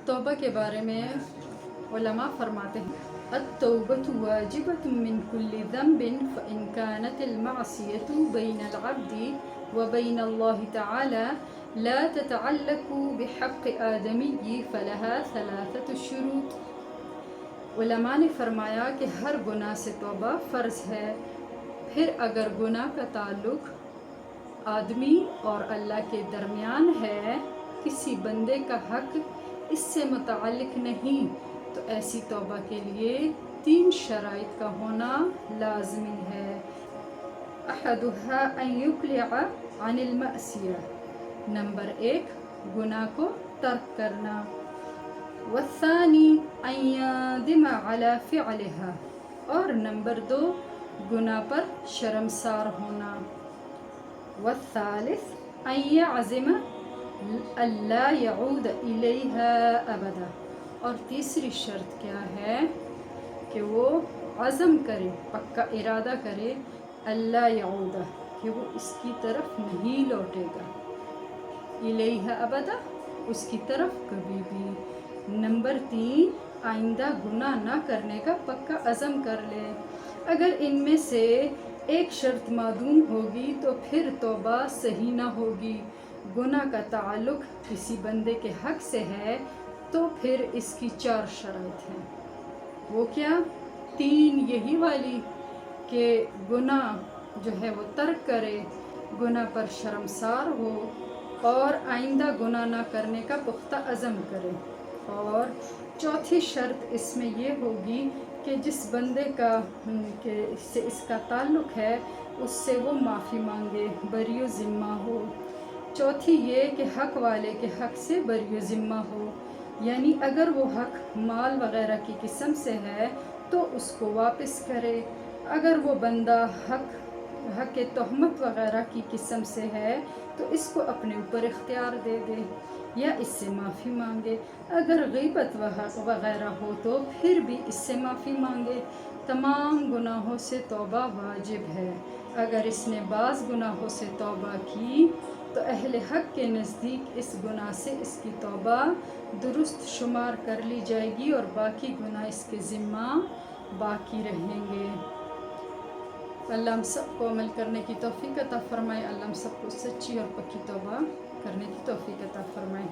तौबा के बारे में उलमा फरमाते हैं, अत्तौबतु वाजिबतुन मिन कुल्लि ज़ंबिन फ़इन कानतिल मअसियतु बैनल अब्दि व बैनल्लाहि तआला ला ततअल्लक़ु बिहक़्क़ि आदमिय्यि फ़लहा सलासतु शुरूत। उलमा ने फरमाया कि हर गुनाह से तौबा फ़र्ज़ है, फिर अगर गुनाह का ताल्लुक़ आदमी और अल्लाह के दरमियान है, किसी बंदे का हक इससे मुताल्लिक़ नहीं, तो ऐसी तौबा के लिए 3 शराइत का होना लाज़मी है। अहदुहा अन युक़लिअ अनिल मअसिया, नंबर 1 गुनाह को तर्क करना, वस्सानी अन यंदिम अला फ़िअलिहा, और नंबर 2 गुनाह पर शर्मसार होना, वस्सालिस अन यअज़िम अल्ला यऊद इलैहा अबदा, और तीसरी शर्त क्या है कि वो अज़म करे, पक्का इरादा करे, अल्ला यऊद, कि वो इसकी तरफ नहीं लौटेगा, इलैहा अबदा, उसकी तरफ कभी भी। नंबर 3 आइंदा गुनाह ना करने का पक्का अज़म कर ले। अगर इनमें से एक शर्त मादूम होगी तो फिर तौबा सही ना होगी। गुनाह का ताल्लुक़ किसी बंदे के हक़ से है तो फिर इसकी 4 शराइत हैं। वो क्या? 3 यही वाली कि गुनाह जो है वो तर्क करे, गुनाह पर शर्मसार हो और आइंदा गुनाह ना करने का पुख्ता अज़म करे, और चौथी शर्त इसमें ये होगी कि जिस बंदे का कि इससे इसका ताल्लुक़ है उससे वो माफ़ी मांगे, बरियो ज़िम्मा हो। चौथी ये कि हक़ वाले के हक़ से बरियो ज़िम्मा हो, यानी अगर वो हक़ माल वग़ैरह की किस्म से है तो उसको वापस करे, अगर वो बंदा हक़ तोहमत वग़ैरह की किस्म से है तो इसको अपने ऊपर इख्तियार दे दे या इससे माफ़ी मांगे, अगर ग़ीबत वग़ैरह हो तो फिर भी इससे माफ़ी मांगे। तमाम गुनाहों से तौबा वाजिब है। अगर इसने बाज़ गुनाहों से तौबा की तो अहले हक़ के नज़दीक इस गुनाह से इसकी तौबा दुरुस्त शुमार कर ली जाएगी और बाकी गुनाह इसके ज़िम्मा बाकी रहेंगे। अल्लाह हम सब को अमल करने की तौफ़ीक़ अता फ़रमाए। अल्लाह हम सब को सच्ची और पक्की तौबा करने की तौफ़ीक़ अता फ़रमाए।